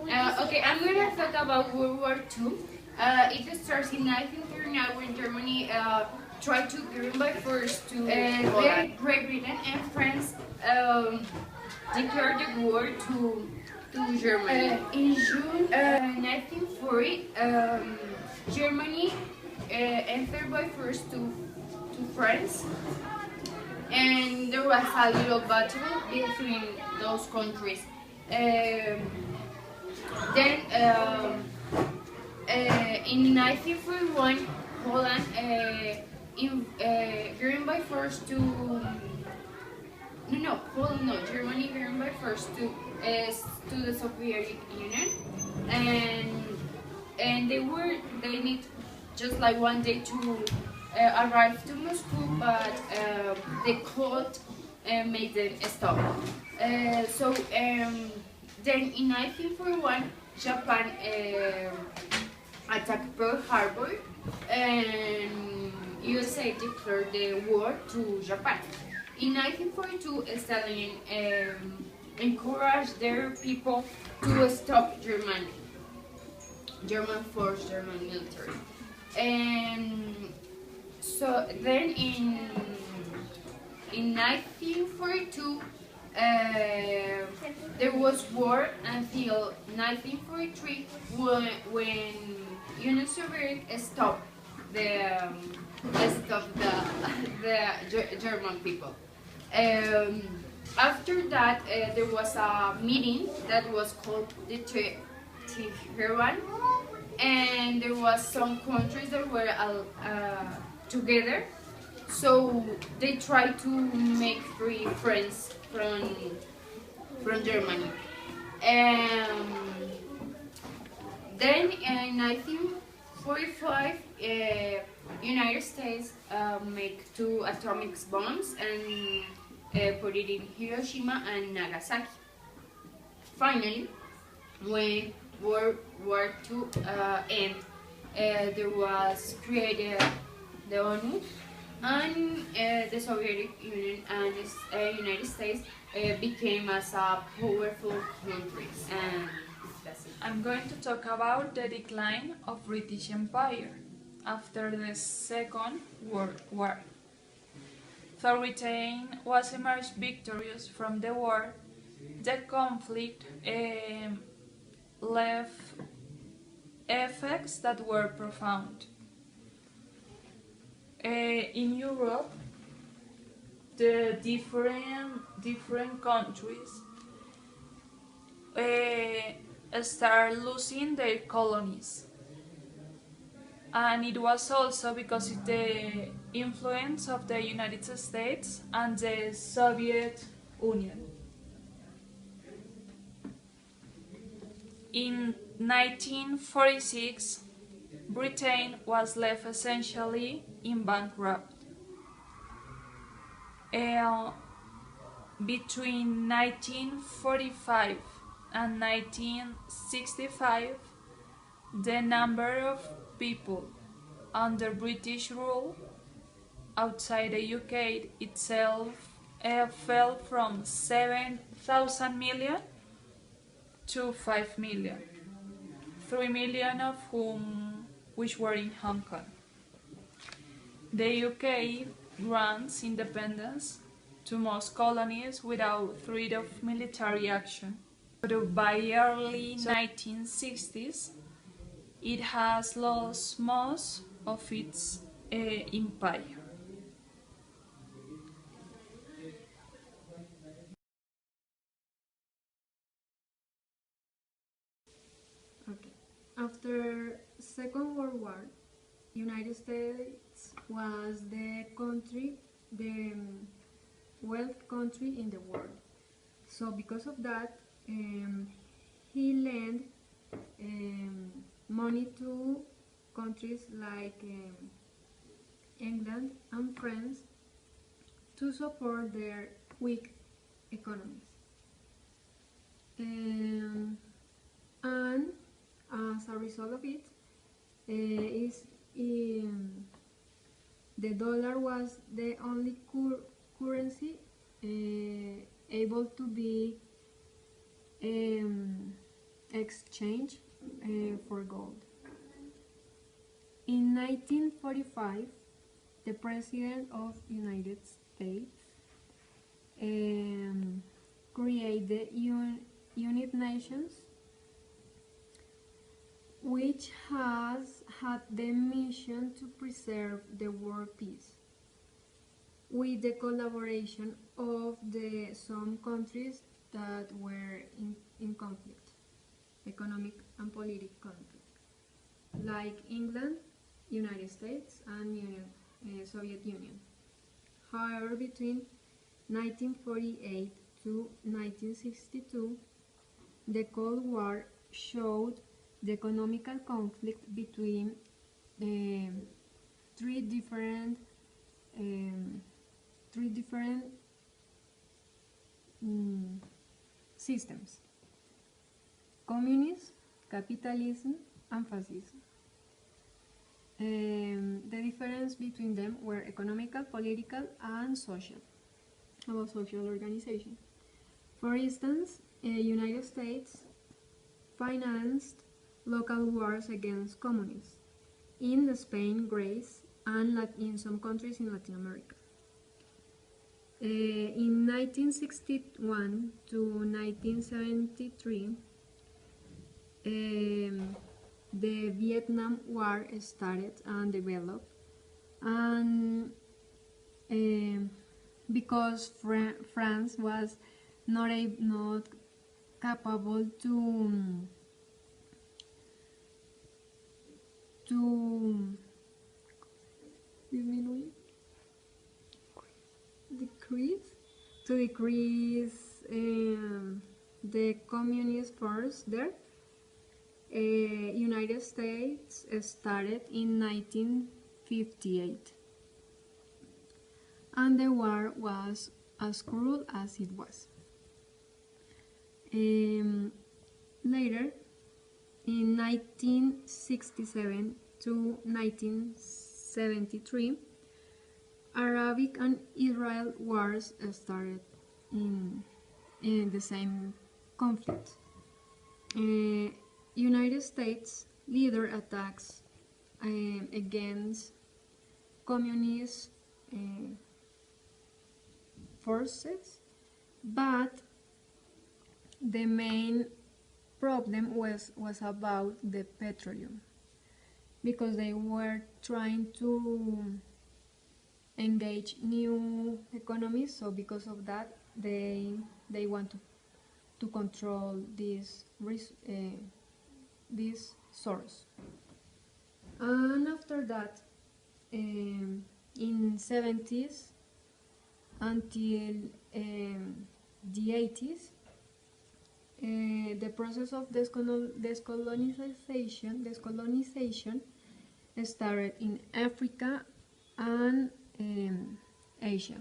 Okay, I'm gonna talk about World War II. It starts in 1939 when Germany tried to get by force to then Great Britain and France declared the war to Germany. In June 1940, Germany entered by force to France, and there was a little battle between those countries. Then in 1941, Holland given by force to Holland no, Germany given by force to the Soviet Union, and they need just like one day to arrive to Moscow, but the cold made them stop. Then in 1941, Japan attacked Pearl Harbor, and USA declared the war to Japan. In 1942, Stalin encouraged their people to stop German force, German military. And so then in 1942, there was war until 1943 when Union Soviet stopped the German people. After that, there was a meeting that was called the Tehran, and there was some countries that were together. So they tried to make free France from Germany. Then in 1945, United States make 2 atomic bombs and put it in Hiroshima and Nagasaki. Finally, when World War II ended, there was created the ONU, and the Soviet Union and the United States became as a powerful countries. And that's it. I'm going to talk about the decline of British Empire after the Second World War. Though Britain was emerged victorious from the war, the conflict left effects that were profound. In Europe, the different countries start losing their colonies, and it was also because of the influence of the United States and the Soviet Union. In 1946, Britain was left essentially in bankrupt. Between 1945 and 1965, the number of people under British rule outside the UK itself fell from 7,000 million to 5 million, 3 million of whom which were in Hong Kong. The UK grants independence to most colonies without threat of military action. But by early 1960s, it has lost most of its empire. Okay. After Second World War, United States was the wealth country in the world. So because of that, he lent money to countries like England and France to support their weak economies. And as a result of it, the dollar was the only currency able to be exchange for gold. In 1945, the President of United States created the United Nations, which has had the mission to preserve the world peace, with the collaboration of some countries that were in conflict, economic and political conflict, like England, United States, and Soviet Union. However, between 1948 to 1962, the Cold War showed the economical conflict between three different systems: communism, capitalism, and fascism. The difference between them were economical, political, and social, about social organization. For instance, United States financed local wars against communists in Spain, Greece, and in some countries in Latin America. In 1961 to 1973, the Vietnam War started and developed, and because France was not capable to decrease the communist force there. United States started in 1958, and the war was as cruel as it was. Later, in 1967 to 1973, Arabic and Israel wars started in the same conflict. United States leader attacks against communist forces, but the main problem was about the petroleum, because they were trying to engage new economies. So because of that, they want to control this source. And after that, in 70s until the 80s, the process of descolonization started in Africa and Asia.